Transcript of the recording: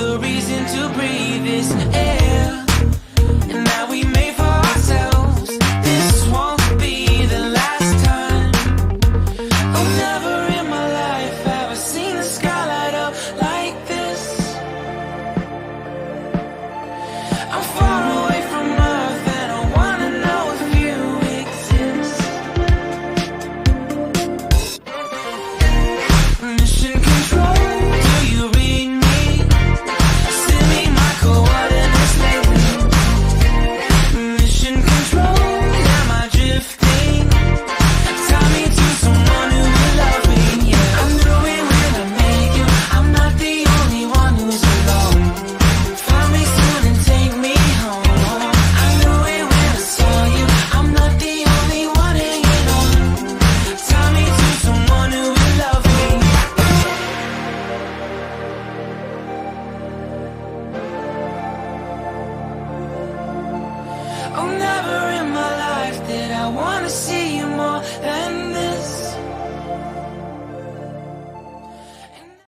another reason to breathe this air. And now we made for ourselves. This won't be the last time. Oh, never in my life have I seen the sky light up like this. I'm far away from Earth and I wanna know if you exist. Mission control, do you read me? Send me my coordinates lately. Mission control, am I drifting? Tie me to someone who will love me, yeah. I knew it when I met you, I'm not the only one who's alone. Find me soon and take me home. I knew it when I saw you, I'm not the only one hanging on. Tie me to someone who will love me. Oh, never in my life did I wanna see you more than